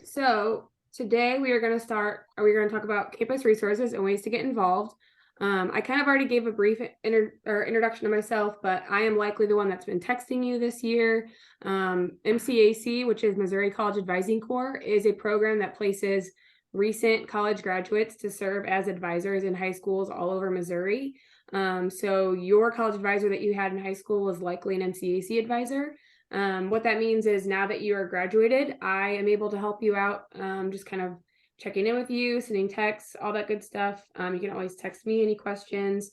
So today we're going to talk about campus resources and ways to get involved. I kind of already gave a brief introduction to myself, but I am likely the one that's been texting you this year. MCAC, which is Missouri College Advising Corps, is a program that places recent college graduates to serve as advisors in high schools all over Missouri. So your college advisor that you had in high school was likely an MCAC advisor. What that means is now that you are graduated, I am able to help you out, just kind of checking in with you, sending texts, all that good stuff. You can always text me any questions,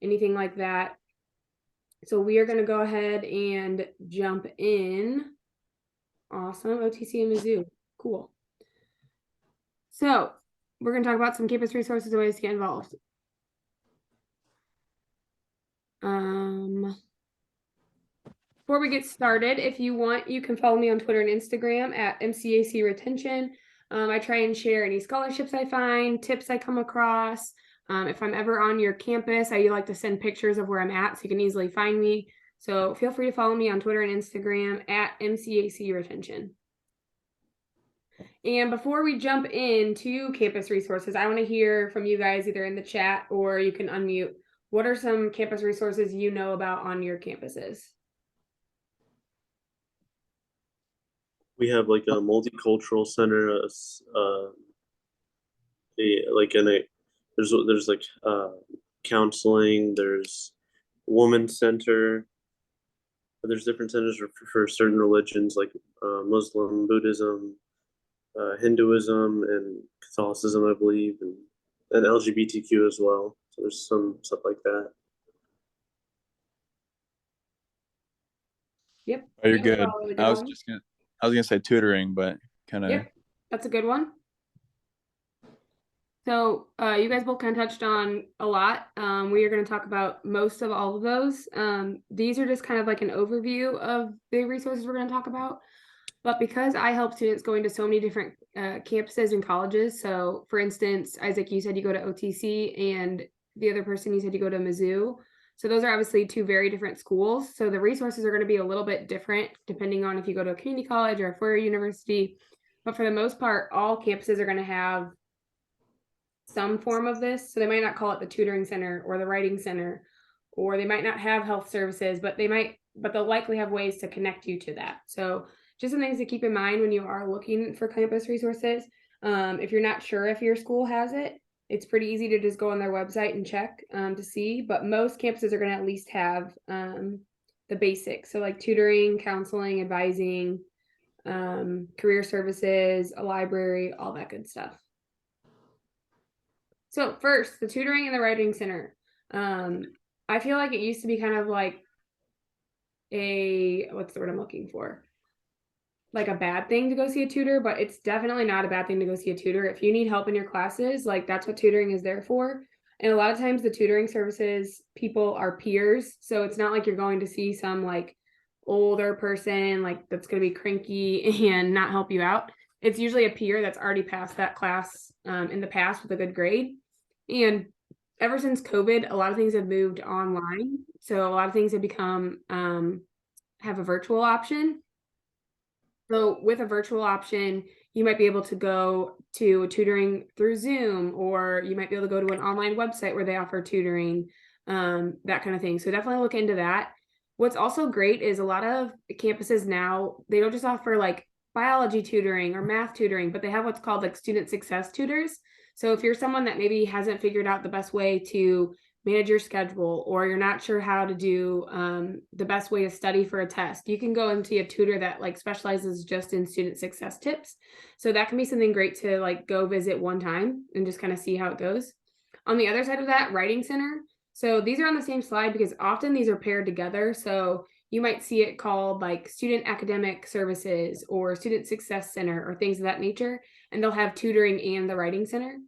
anything like that. So we are going to go ahead and jump in. Awesome. OTC and Mizzou. Cool. So we're going to talk about some campus resources and ways to get involved. Before we get started, if you want, you can follow me on Twitter and Instagram at MCAC Retention. I try and share any scholarships I find, tips I come across. If I'm ever on your campus, I like to send pictures of where I'm at so you can easily find me. So feel free to follow me on Twitter and Instagram at MCAC Retention. And before we jump into campus resources, I want to hear from you guys either in the chat or you can unmute. What are some campus resources you know about on your campuses? We have like a multicultural center, there's like counseling, there's women's center, there's different centers for certain religions like Muslim, Buddhism, Hinduism, and Catholicism, I believe, and LGBTQ as well. So there's some stuff like that. Yep. Oh, you're good. I was gonna say tutoring, but kind of. Yep, that's a good one. So you guys both kind of touched on a lot. We are going to talk about most of all of those. These are just kind of like an overview of the resources we're going to talk about. But because I help students go into so many different campuses and colleges, so for instance, Isaac, you said you go to OTC, and the other person, you said you go to Mizzou. So those are obviously two very different schools. So the resources are going to be a little bit different depending on if you go to a community college or a four-year university. But for the most part, all campuses are going to have some form of this. So they might not call it the tutoring center or the writing center, or they might not have health services, but they'll likely have ways to connect you to that. So just some things to keep in mind when you are looking for campus resources. If you're not sure if your school has it, it's pretty easy to just go on their website and check to see, but most campuses are going to at least have the basics. So like tutoring, counseling, advising, career services, a library, all that good stuff. So first, the tutoring and the writing center. I feel like it used to be kind of like what's the word I'm looking for? Like a bad thing to go see a tutor, but it's definitely not a bad thing to go see a tutor. If you need help in your classes, like that's what tutoring is there for. And a lot of times the tutoring services people are peers. So it's not like you're going to see some like older person like that's going to be cranky and not help you out. It's usually a peer that's already passed that class in the past with a good grade. And ever since COVID, a lot of things have moved online. So a lot of things have become have a virtual option. So with a virtual option, you might be able to go to tutoring through Zoom, or you might be able to go to an online website where they offer tutoring, that kind of thing. So definitely look into that. What's also great is a lot of campuses now, they don't just offer like biology tutoring or math tutoring, but they have what's called like student success tutors. So if you're someone that maybe hasn't figured out the best way to manage your schedule, or you're not sure how to do the best way to study for a test, you can go and see a tutor that like specializes just in student success tips. So that can be something great to like go visit one time and just kind of see how it goes. On the other side of that, writing center. So these are on the same slide because often these are paired together. So you might see it called like student academic services or student success center or things of that nature, and they'll have tutoring and the writing center.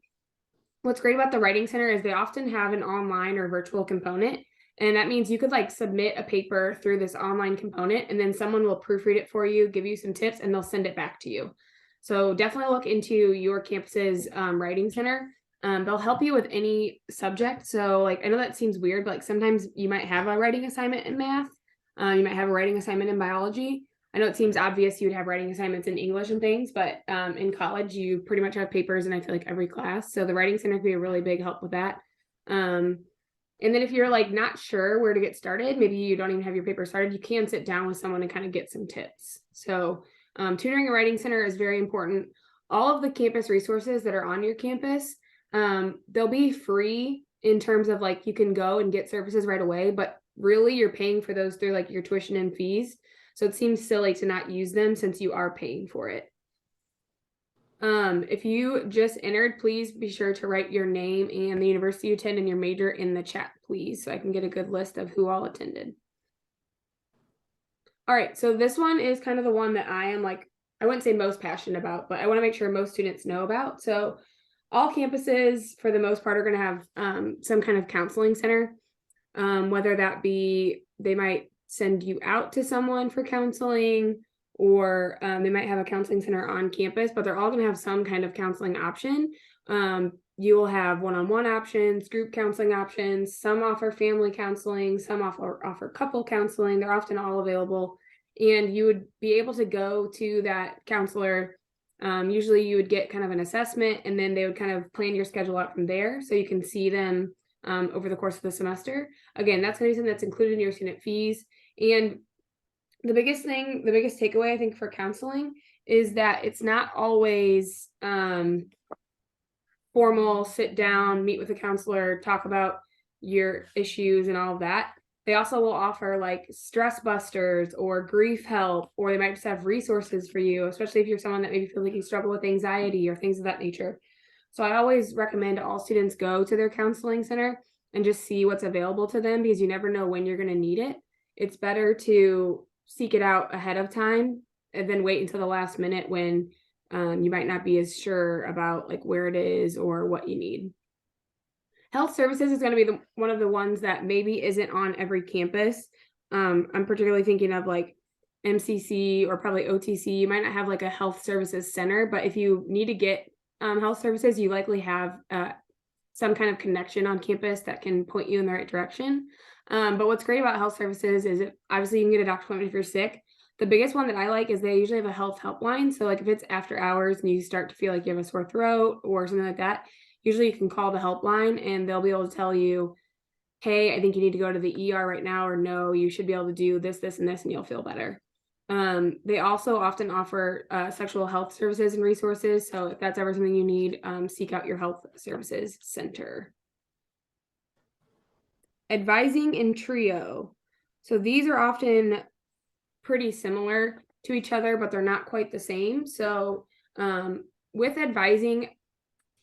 What's great about the writing center is they often have an online or virtual component. And that means you could like submit a paper through this online component, and then someone will proofread it for you, give you some tips, and they'll send it back to you. So definitely look into your campus's writing center. They'll help you with any subject. So like, I know that seems weird, but like sometimes you might have a writing assignment in math. You might have a writing assignment in biology. I know it seems obvious you would have writing assignments in English and things, but in college you pretty much have papers in I feel like every class. So the writing center could be a really big help with that. And then if you're like not sure where to get started, maybe you don't even have your paper started, you can sit down with someone and kind of get some tips. So tutoring and writing center is very important. All of the campus resources that are on your campus, they'll be free in terms of like you can go and get services right away, but really you're paying for those through like your tuition and fees. So it seems silly to not use them since you are paying for it. If you just entered, please be sure to write your name and the university you attend and your major in the chat, please, so I can get a good list of who all attended. All right, so this one is kind of the one that I am like, I wouldn't say most passionate about, but I want to make sure most students know about. So all campuses, for the most part, are going to have some kind of counseling center, whether that be they might send you out to someone for counseling, or they might have a counseling center on campus, but they're all going to have some kind of counseling option. You will have one-on-one options, group counseling options. Some offer family counseling, some offer couple counseling. They're often all available, and you would be able to go to that counselor. Usually you would get kind of an assessment, and then they would kind of plan your schedule out from there, so you can see them over the course of the semester. Again, that's going to be something that's included in your student fees. And the biggest takeaway I think for counseling is that it's not always formal, sit down, meet with a counselor, talk about your issues and all of that. They also will offer like stress busters or grief help, or they might just have resources for you, especially if you're someone that maybe feels like you struggle with anxiety or things of that nature. So I always recommend all students go to their counseling center and just see what's available to them, because you never know when you're going to need it. It's better to seek it out ahead of time and then wait until the last minute when you might not be as sure about like where it is or what you need. Health services is going to be one of the ones that maybe isn't on every campus. I'm particularly thinking of like MCC or probably OTC. You might not have like a health services center, but if you need to get health services, you likely have some kind of connection on campus that can point you in the right direction. But what's great about health services is obviously you can get a doctor's appointment if you're sick. The biggest one that I like is they usually have a health helpline. So like if it's after hours and you start to feel like you have a sore throat or something like that, usually you can call the helpline and they'll be able to tell you, hey, I think you need to go to the ER right now, or no, you should be able to do this, this, and this, and you'll feel better. They also often offer sexual health services and resources. So if that's ever something you need, seek out your health services center. Advising and trio. So these are often pretty similar to each other, but they're not quite the same. So with advising,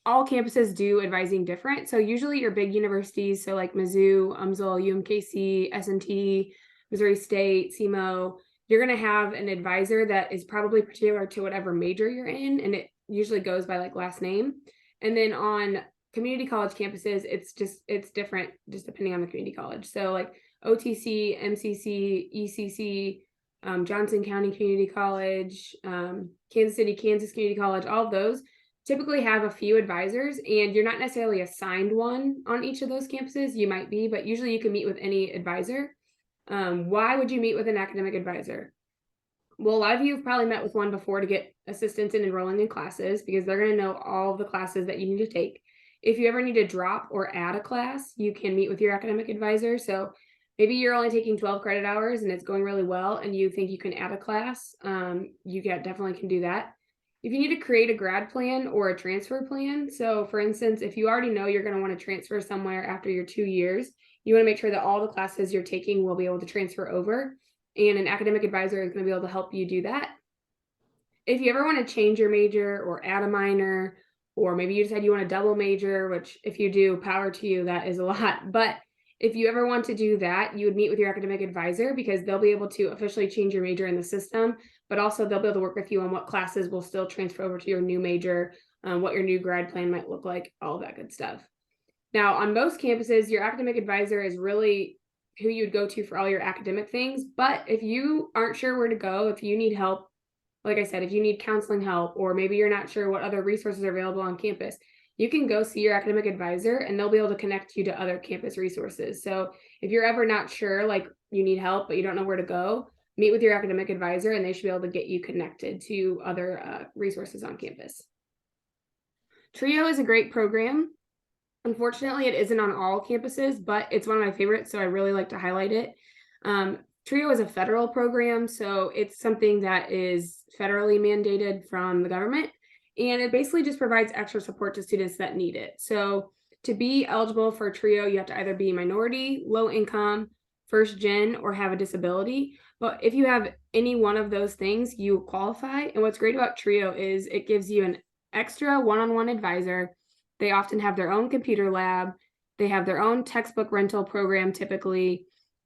all campuses do advising different. So usually your big universities, so like Mizzou, UMSL, UMKC, S&T, Missouri State, SEMO, you're going to have an advisor that is probably particular to whatever major you're in, and it usually goes by like last name. And then on community college campuses, it's different just depending on the community college. So like OTC, MCC, ECC, Johnson County Community College, Kansas City, Kansas Community College, all of those typically have a few advisors, and you're not necessarily assigned one on each of those campuses. You might be, but usually you can meet with any advisor. Why would you meet with an academic advisor? Well, a lot of you have probably met with one before to get assistance in enrolling in classes, because they're going to know all the classes that you need to take. If you ever need to drop or add a class, you can meet with your academic advisor. So maybe you're only taking 12 credit hours and it's going really well and you think you can add a class, you definitely can do that. If you need to create a grad plan or a transfer plan, so for instance, if you already know you're going to want to transfer somewhere after your 2 years, you want to make sure that all the classes you're taking will be able to transfer over, and an academic advisor is going to be able to help you do that. If you ever want to change your major or add a minor, or maybe you decide you want a double major, which if you do, power to you, that is a lot. But if you ever want to do that, you would meet with your academic advisor, because they'll be able to officially change your major in the system, but also they'll be able to work with you on what classes will still transfer over to your new major, what your new grad plan might look like, all that good stuff. Now, on most campuses, your academic advisor is really who you'd go to for all your academic things. But if you aren't sure where to go, if you need help, like I said, if you need counseling help, or maybe you're not sure what other resources are available on campus, you can go see your academic advisor and they'll be able to connect you to other campus resources. So if you're ever not sure, like you need help, but you don't know where to go, meet with your academic advisor, and they should be able to get you connected to other resources on campus. Trio is a great program. Unfortunately, it isn't on all campuses, but it's one of my favorites, so I really like to highlight it. Trio is a federal program, so it's something that is federally mandated from the government, and it basically just provides extra support to students that need it. So to be eligible for Trio, you have to either be minority, low income, first gen, or have a disability. But if you have any one of those things, you qualify. And what's great about Trio is it gives you an extra one-on-one advisor. They often have their own computer lab. They have their own textbook rental program typically.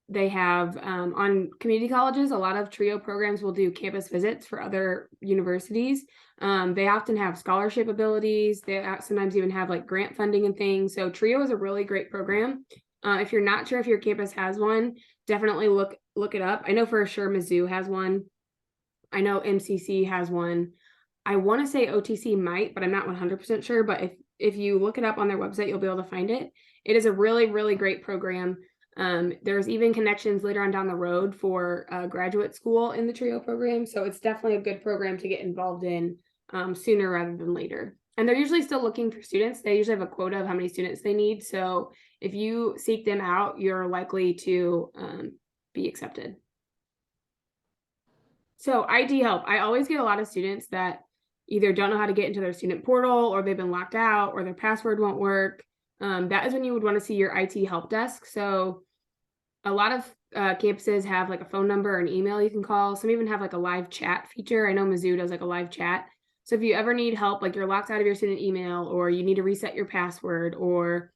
They have on community colleges, a lot of Trio programs will do campus visits for other universities. They often have scholarship abilities. They sometimes even have like grant funding and things. So Trio is a really great program. If you're not sure if your campus has one, definitely look it up. I know for sure Mizzou has one. I know MCC has one. I want to say OTC might, but I'm not 100% sure. But if you look it up on their website, you'll be able to find it. It is a really, really great program. There's even connections later on down the road for graduate school in the Trio program. So it's definitely a good program to get involved in sooner rather than later. And they're usually still looking for students. They usually have a quota of how many students they need. So if you seek them out, you're likely to be accepted. So IT help. I always get a lot of students that either don't know how to get into their student portal, or they've been locked out, or their password won't work. That is when you would want to see your IT help desk. So a lot of campuses have like a phone number or an email you can call. Some even have like a live chat feature. I know Mizzou does like a live chat. So if you ever need help, like you're locked out of your student email, or you need to reset your password, or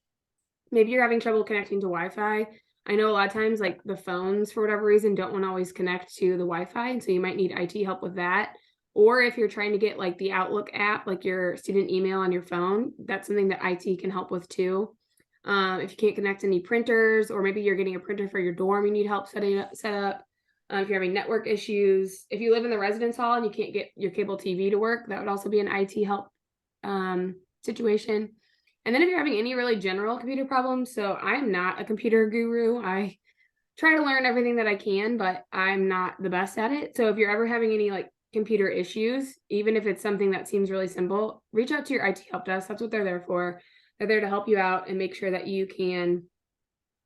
maybe you're having trouble connecting to Wi-Fi. I know a lot of times like the phones for whatever reason don't want to always connect to the Wi-Fi, and so you might need IT help with that. Or if you're trying to get like the Outlook app, like your student email on your phone, that's something that IT can help with too. If you can't connect any printers, or maybe you're getting a printer for your dorm, you need help set up. If you're having network issues, if you live in the residence hall and you can't get your cable TV to work, that would also be an IT help situation. And then if you're having any really general computer problems, so I'm not a computer guru. I try to learn everything that I can, but I'm not the best at it. So if you're ever having any like computer issues, even if it's something that seems really simple, reach out to your IT help desk. That's what they're there for. They're there to help you out and make sure that you can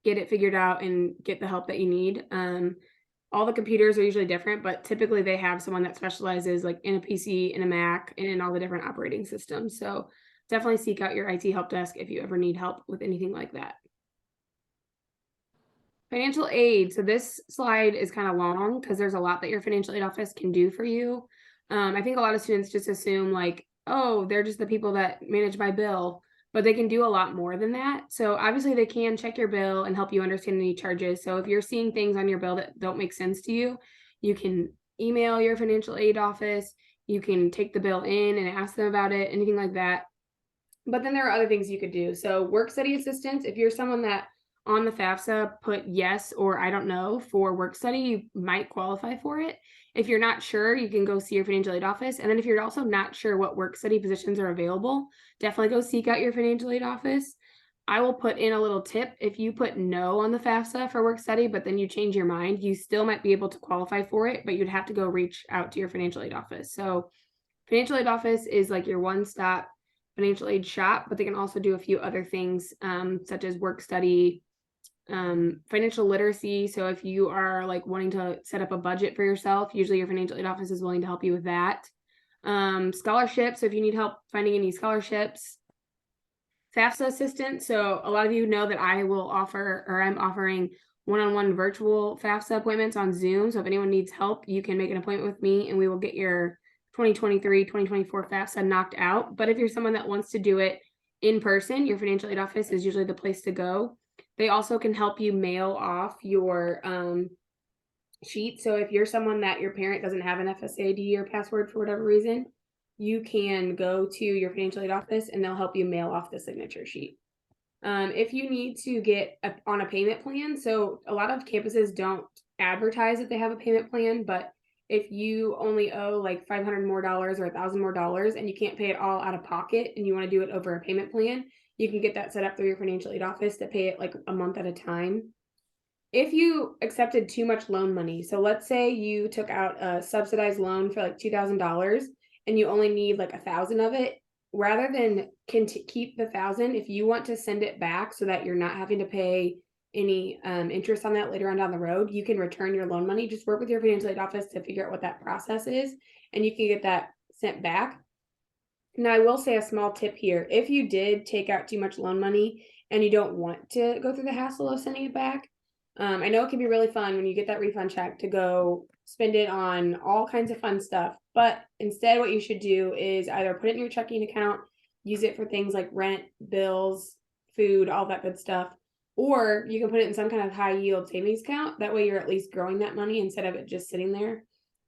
get it figured out and get the help that you need. All the computers are usually different, but typically they have someone that specializes like in a PC, in a Mac, and in all the different operating systems. So definitely seek out your IT help desk if you ever need help with anything like that. Financial aid. So this slide is kind of long because there's a lot that your financial aid office can do for you. I think a lot of students just assume like, oh, they're just the people that manage my bill, but they can do a lot more than that. So obviously they can check your bill and help you understand any charges. So if you're seeing things on your bill that don't make sense to you, you can email your financial aid office. You can take the bill in and ask them about it, anything like that. But then there are other things you could do. So work study assistance, if you're someone that on the FAFSA put yes or I don't know for work study, you might qualify for it. If you're not sure, you can go see your financial aid office. And then if you're also not sure what work study positions are available, definitely go seek out your financial aid office. I will put in a little tip. If you put no on the FAFSA for work study, but then you change your mind, you still might be able to qualify for it, but you'd have to go reach out to your financial aid office. So financial aid office is like your one-stop financial aid shop, but they can also do a few other things, such as work study, financial literacy. So if you are like wanting to set up a budget for yourself, usually your financial aid office is willing to help you with that. Scholarships. So if you need help finding any scholarships, FAFSA assistant. So a lot of you know that I will offer, or I'm offering one-on-one virtual FAFSA appointments on Zoom. So if anyone needs help, you can make an appointment with me and we will get your 2023, 2024 FAFSA knocked out. But if you're someone that wants to do it in person, your financial aid office is usually the place to go. They also can help you mail off your sheet. So if you're someone that your parent doesn't have an FSA ID or password for whatever reason, you can go to your financial aid office and they'll help you mail off the signature sheet. If you need to get on a payment plan, so a lot of campuses don't advertise that they have a payment plan, but if you only owe like $500 more or $1,000 more and you can't pay it all out of pocket and you want to do it over a payment plan, you can get that set up through your financial aid office to pay it like a month at a time. if you accepted too much loan money, so let's say you took out a subsidized loan for like $2,000 and you only need like 1,000 of it, rather than keep the 1,000, if you want to send it back so that you're not having to pay any interest on that later on down the road, you can return your loan money. Just work with your financial aid office to figure out what that process is, and you can get that sent back. Now, I will say a small tip here. If you did take out too much loan money and you don't want to go through the hassle of sending it back, I know it can be really fun when you get that refund check to go spend it on all kinds of fun stuff. But instead, what you should do is either put it in your checking account, use it for things like rent, bills, food, all that good stuff. Or you can put it in some kind of high yield savings account. That way, you're at least growing that money instead of it just sitting there.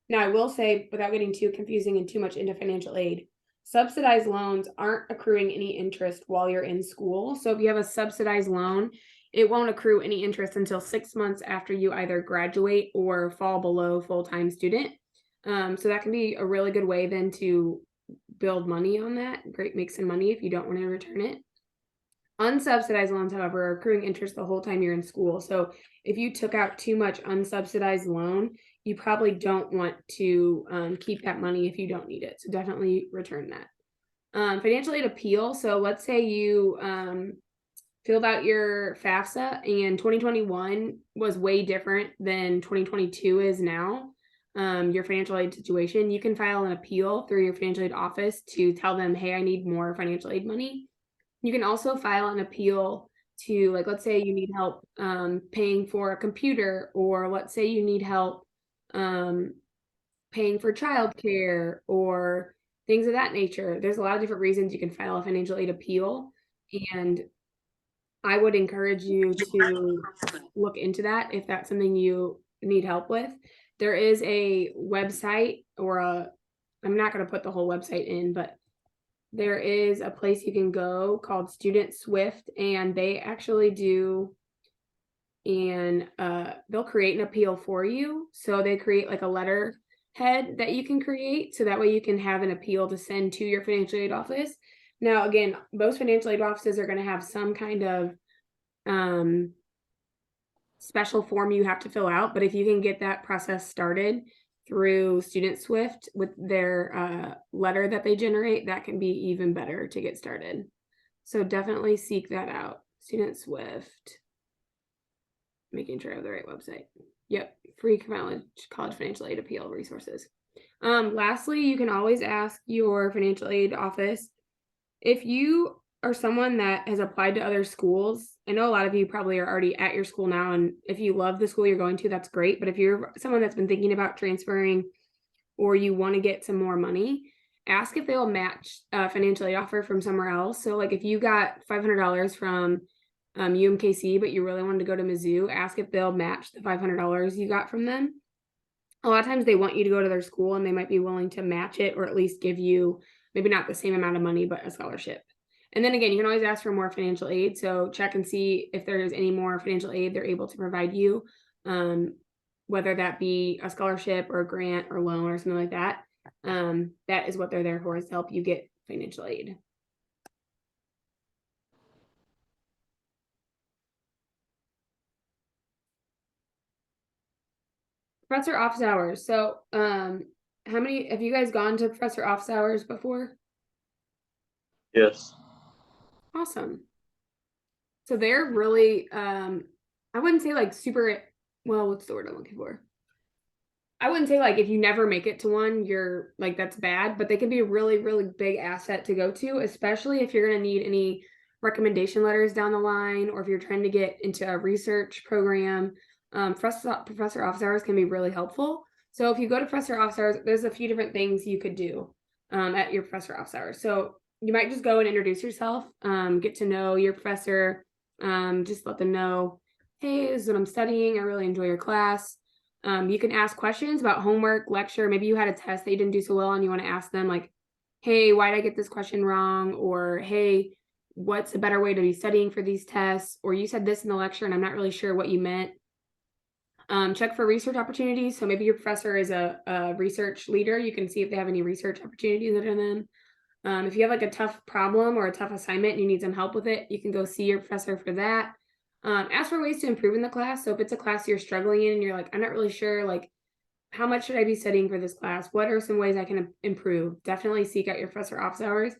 Now, I will say, without getting too confusing and too much into financial aid, subsidized loans aren't accruing any interest while you're in school. So if you have a subsidized loan, it won't accrue any interest until 6 months after you either graduate or fall below full-time student. So that can be a really good way then to build money on that. Great, make some money if you don't want to return it. Unsubsidized loans, however, are accruing interest the whole time you're in school. So if you took out too much unsubsidized loan, you probably don't want to keep that money if you don't need it. So definitely return that. Financial aid appeal. So let's say you filled out your FAFSA and 2021 was way different than 2022 is now. Your financial aid situation, you can file an appeal through your financial aid office to tell them, hey, I need more financial aid money. You can also file an appeal to, like, let's say you need help paying for a computer, or let's say you need help paying for childcare or things of that nature. There's a lot of different reasons you can file a financial aid appeal, and I would encourage you to look into that if that's something you need help with. There is a website I'm not going to put the whole website in, but there is a place you can go called Student Swift, and they actually do, and they'll create an appeal for you. So they create like a letterhead that you can create, so that way you can have an appeal to send to your financial aid office. Now, again, most financial aid offices are going to have some kind of special form you have to fill out, but if you can get that process started through Student Swift with their letter that they generate, that can be even better to get started. So definitely seek that out. Student Swift. Making sure I have the right website. Yep, free college financial aid appeal resources. Lastly, you can always ask your financial aid office if you are someone that has applied to other schools. I know a lot of you probably are already at your school now, and if you love the school you're going to, that's great. But if you're someone that's been thinking about transferring, or you want to get some more money, ask if they'll match a financial aid offer from somewhere else. So like if you got $500 from UMKC, but you really wanted to go to Mizzou, ask if they'll match the $500 you got from them. A lot of times they want you to go to their school, and they might be willing to match it, or at least give you maybe not the same amount of money, but a scholarship. And then again, you can always ask for more financial aid. So check and see if there's any more financial aid they're able to provide you, whether that be a scholarship or a grant or loan or something like that. That is what they're there for, is to help you get financial aid. Professor office hours. So how many have you guys gone to professor office hours before? Yes. Awesome. So they're really I wouldn't say like super, well, what's the word I'm looking for? I wouldn't say like if you never make it to one, you're like, that's bad, but they can be a really, really big asset to go to, especially if you're going to need any recommendation letters down the line, or if you're trying to get into a research program. Professor office hours can be really helpful. So if you go to professor office hours, there's a few different things you could do at your professor office hours. So you might just go and introduce yourself, get to know your professor, just let them know, hey, this is what I'm studying. I really enjoy your class. You can ask questions about homework, lecture. Maybe you had a test that you didn't do so well, and you want to ask them like, hey, why did I get this question wrong? Or, hey, what's a better way to be studying for these tests? Or you said this in the lecture and I'm not really sure what you meant. Check for research opportunities. So maybe your professor is a research leader. You can see if they have any research opportunities that are them. If you have like a tough problem or a tough assignment and you need some help with it, you can go see your professor for that. Ask for ways to improve in the class. So if it's a class you're struggling in and you're like, I'm not really sure, like, how much should I be studying for this class? What are some ways I can improve? Definitely seek out your professor office hours.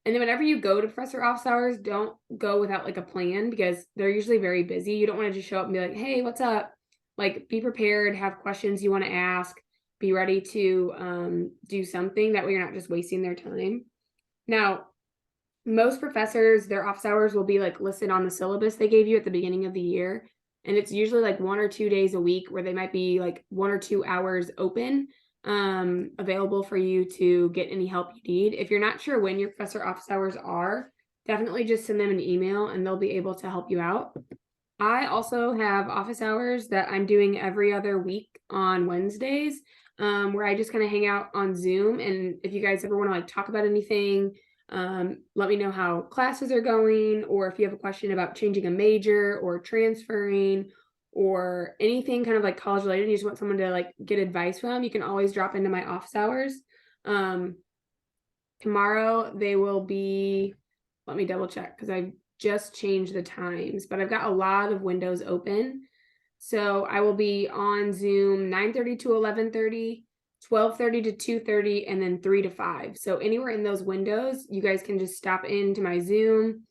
And then whenever you go to professor office hours, don't go without like a plan, because they're usually very busy. You don't want to just show up and be like, hey, what's up? Like, be prepared, have questions you want to ask, be ready to do something. That way you're not just wasting their time. Now, most professors, their office hours will be like listed on the syllabus they gave you at the beginning of the year. And it's usually like 1 or 2 days a week where they might be like 1 or 2 hours open, available for you to get any help you need. If you're not sure when your professor office hours are, definitely just send them an email and they'll be able to help you out. I also have office hours that I'm doing every other week on Wednesdays, where I just kind of hang out on Zoom. And if you guys ever want to like talk about anything, let me know how classes are going, or if you have a question about changing a major or transferring or anything kind of like college related, and you just want someone to like get advice from, you can always drop into my office hours. Tomorrow they will be, let me double check because I've just changed the times, but I've got a lot of windows open. So I will be on Zoom 9:30 to 11:30, 12:30 to 2:30, and then 3 to 5. So anywhere in those windows, you guys can just stop into my Zoom,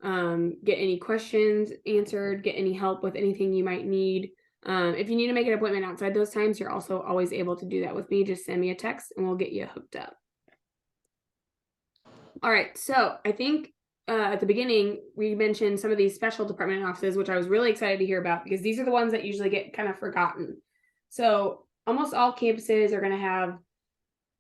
get any questions answered, get any help with anything you might need. If you need to make an appointment outside those times, you're also always able to do that with me. Just send me a text and we'll get you hooked up. All right, so I think at the beginning, we mentioned some of these special department offices, which I was really excited to hear about because these are the ones that usually get kind of forgotten. So almost all campuses are going to have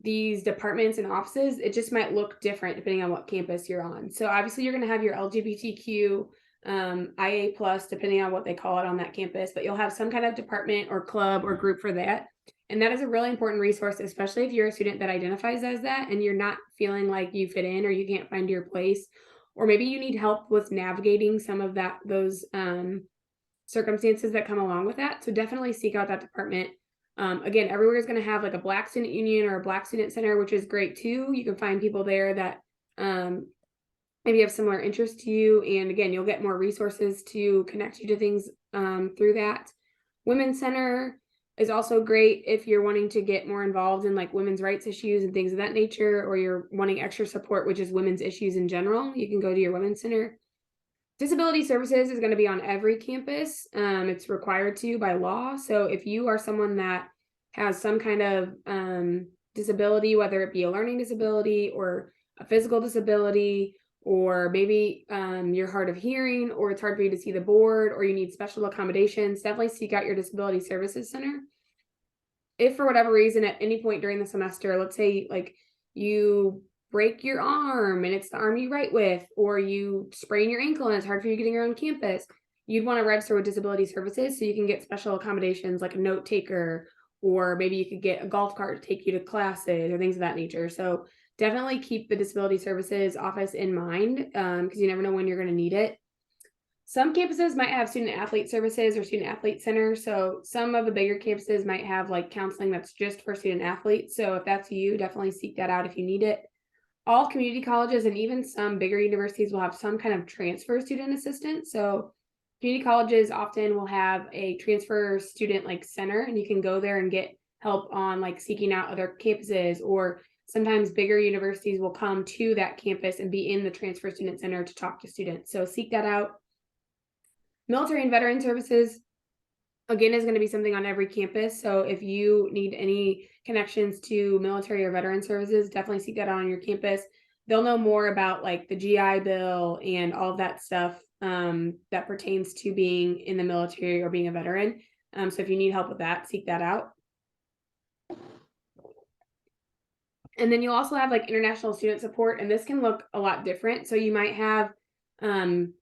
these departments and offices. It just might look different depending on what campus you're on. So obviously you're going to have your LGBTQ, IA plus, depending on what they call it on that campus, but you'll have some kind of department or club or group for that. And that is a really important resource, especially if you're a student that identifies as that and you're not feeling like you fit in or you can't find your place, or maybe you need help with navigating some of those circumstances that come along with that. So definitely seek out that department. Again, everywhere is going to have like a Black student union or a Black student center, which is great too. You can find people there that maybe have similar interests to you. And again, you'll get more resources to connect you to things through that. Women's Center is also great if you're wanting to get more involved in like women's rights issues and things of that nature, or you're wanting extra support, which is women's issues in general. You can go to your Women's Center. Disability services is going to be on every campus. It's required to by law. So if you are someone that has some kind of disability, whether it be a learning disability or a physical disability, or maybe you're hard of hearing, or it's hard for you to see the board, or you need special accommodations, definitely seek out your disability services center. If for whatever reason at any point during the semester, let's say like you break your arm and it's the arm you write with, or you sprain your ankle and it's hard for you getting around campus, you'd want to register with disability services so you can get special accommodations like a note taker, or maybe you could get a golf cart to take you to classes or things of that nature. So definitely keep the disability services office in mind, because you never know when you're going to need it. Some campuses might have student athlete services or student athlete center. So some of the bigger campuses might have like counseling that's just for student athletes. So if that's you, definitely seek that out if you need it. All community colleges and even some bigger universities will have some kind of transfer student assistant. So community colleges often will have a transfer student like center, and you can go there and get help on like seeking out other campuses, or sometimes bigger universities will come to that campus and be in the transfer student center to talk to students. So seek that out. Military and veteran services, again, is going to be something on every campus. So if you need any connections to military or veteran services, definitely seek that out on your campus. They'll know more about like the GI Bill and all of that stuff that pertains to being in the military or being a veteran. So if you need help with that, seek that out. And then you'll also have like international student support, and this can look a lot different. So you might have an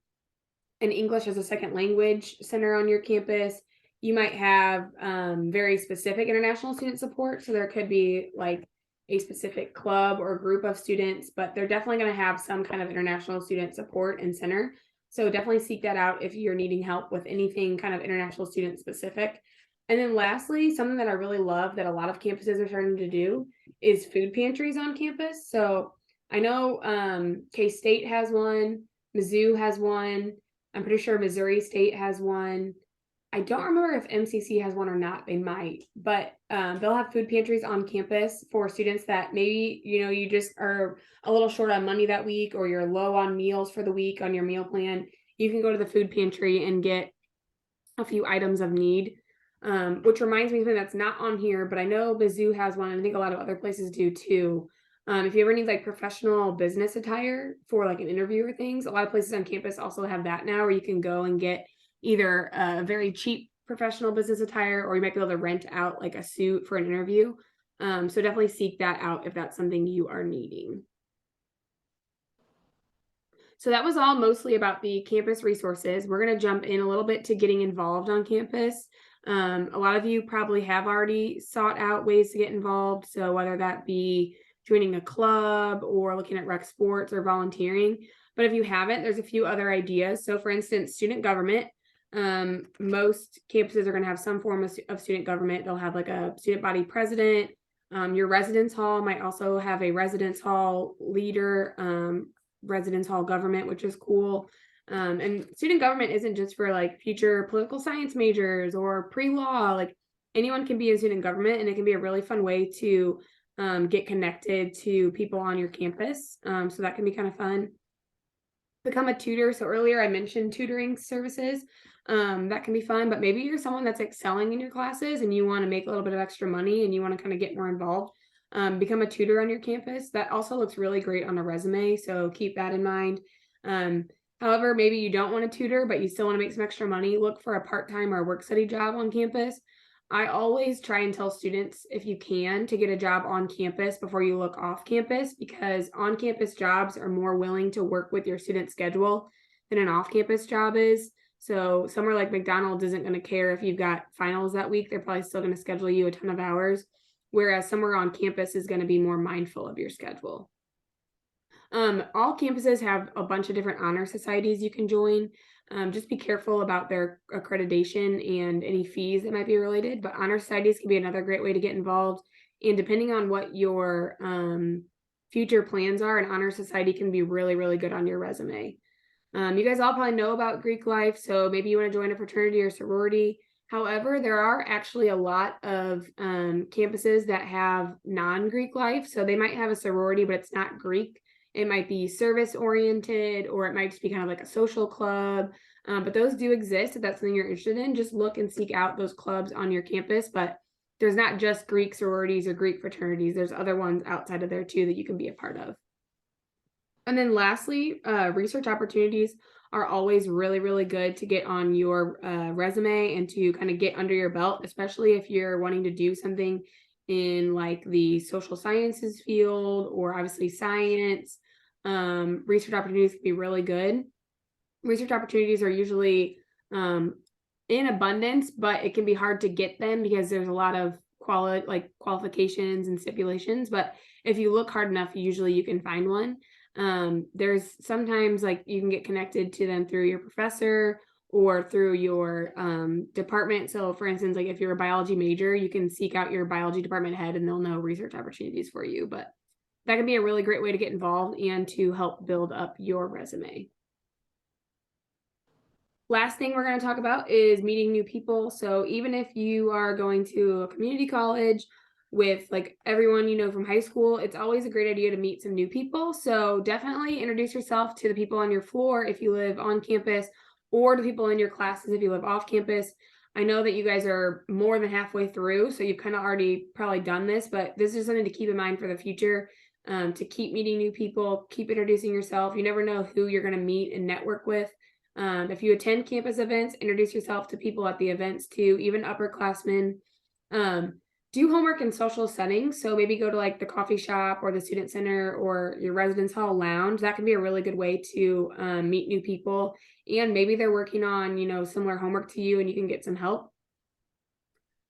English as a second language center on your campus. You might have very specific international student support. So there could be like a specific club or group of students, but they're definitely going to have some kind of international student support and center. So definitely seek that out if you're needing help with anything kind of international student specific. And then lastly, something that I really love that a lot of campuses are starting to do is food pantries on campus. So I know K-State has one, Mizzou has one. I'm pretty sure Missouri State has one. I don't remember if MCC has one or not. They might, but they'll have food pantries on campus for students that maybe, you just are a little short on money that week, or you're low on meals for the week on your meal plan. You can go to the food pantry and get a few items of need. Which reminds me of something that's not on here, but I know Mizzou has one, and I think a lot of other places do too. If you ever need like professional business attire for like an interview or things, a lot of places on campus also have that now, where you can go and get either a very cheap professional business attire, or you might be able to rent out like a suit for an interview. So definitely seek that out if that's something you are needing. So that was all mostly about the campus resources. We're going to jump in a little bit to getting involved on campus. A lot of you probably have already sought out ways to get involved. So whether that be joining a club or looking at rec sports or volunteering. But if you haven't, there's a few other ideas. So for instance, student government. Most campuses are going to have some form of student government. They'll have like a student body president. Your residence hall might also have a residence hall leader, residence hall government, which is cool. And student government isn't just for like future political science majors or pre-law. Like anyone can be in student government, and it can be a really fun way to get connected to people on your campus. So that can be kind of fun. Become a tutor. So earlier I mentioned tutoring services. That can be fun, but maybe you're someone that's excelling in your classes and you want to make a little bit of extra money and you want to kind of get more involved. Become a tutor on your campus. That also looks really great on a resume, so keep that in mind. However, maybe you don't want to tutor, but you still want to make some extra money. Look for a part-time or work study job on campus. I always try and tell students, if you can, to get a job on campus before you look off campus, because on-campus jobs are more willing to work with your student schedule than an off-campus job is. So somewhere like McDonald's isn't going to care if you've got finals that week. They're probably still going to schedule you a ton of hours, whereas somewhere on campus is going to be more mindful of your schedule. All campuses have a bunch of different honor societies you can join. Just be careful about their accreditation and any fees that might be related, but honor societies can be another great way to get involved. And depending on what your future plans are, an honor society can be really, really good on your resume. You guys all probably know about Greek life, so maybe you want to join a fraternity or sorority. However, there are actually a lot of campuses that have non-Greek life, so they might have a sorority, but it's not Greek. It might be service oriented, or it might just be kind of like a social club. But those do exist. If that's something you're interested in, just look and seek out those clubs on your campus. But there's not just Greek sororities or Greek fraternities. There's other ones outside of there too that you can be a part of. And then lastly, research opportunities are always really, really good to get on your resume and to kind of get under your belt, especially if you're wanting to do something in like the social sciences field or obviously science. Research opportunities can be really good. Research opportunities are usually in abundance, but it can be hard to get them because there's a lot of qualifications and stipulations. But if you look hard enough, usually you can find one. There's sometimes like you can get connected to them through your professor or through your department. So for instance, like if you're a biology major, you can seek out your biology department head and they'll know research opportunities for you. But that can be a really great way to get involved and to help build up your resume. Last thing we're going to talk about is meeting new people. So even if you are going to a community college with like everyone you know from high school, it's always a great idea to meet some new people. So definitely introduce yourself to the people on your floor if you live on campus, or to people in your classes if you live off campus. I know that you guys are more than halfway through, so you've kind of already probably done this, but this is something to keep in mind for the future, to keep meeting new people, keep introducing yourself. You never know who you're going to meet and network with. If you attend campus events, introduce yourself to people at the events too, even upperclassmen. Do homework in social settings. So maybe go to like the coffee shop or the student center or your residence hall lounge. That can be a really good way to meet new people. And maybe they're working on, similar homework to you and you can get some help.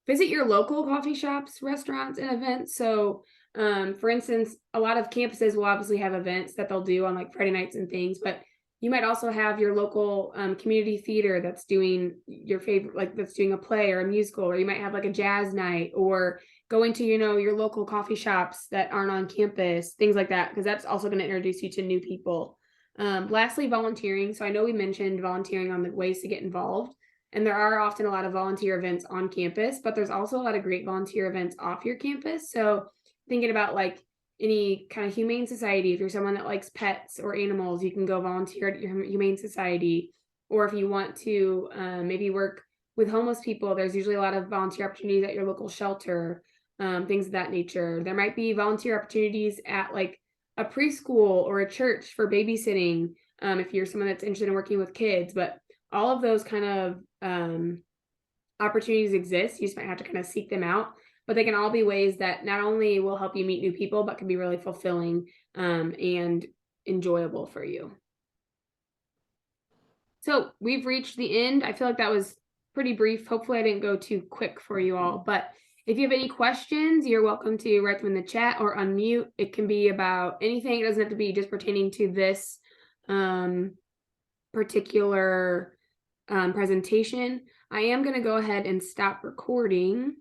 Visit your local coffee shops, restaurants, and events. So for instance, a lot of campuses will obviously have events that they'll do on like Friday nights and things, but you might also have your local community theater that's doing your favorite, like that's doing a play or a musical, or you might have like a jazz night, or going to, your local coffee shops that aren't on campus, things like that, because that's also going to introduce you to new people. Lastly, volunteering. So I know we mentioned volunteering on the ways to get involved, and there are often a lot of volunteer events on campus, but there's also a lot of great volunteer events off your campus. So thinking about like any kind of humane society, if you're someone that likes pets or animals, you can go volunteer at your humane society. Or if you want to maybe work with homeless people, there's usually a lot of volunteer opportunities at your local shelter, things of that nature. There might be volunteer opportunities at like a preschool or a church for babysitting, if you're someone that's interested in working with kids. But all of those kind of opportunities exist. You just might have to kind of seek them out, but they can all be ways that not only will help you meet new people, but can be really fulfilling and enjoyable for you. So we've reached the end. I feel like that was pretty brief. Hopefully I didn't go too quick for you all, but if you have any questions, you're welcome to write them in the chat or unmute. It can be about anything. It doesn't have to be just pertaining to this particular presentation. I am going to go ahead and stop recording.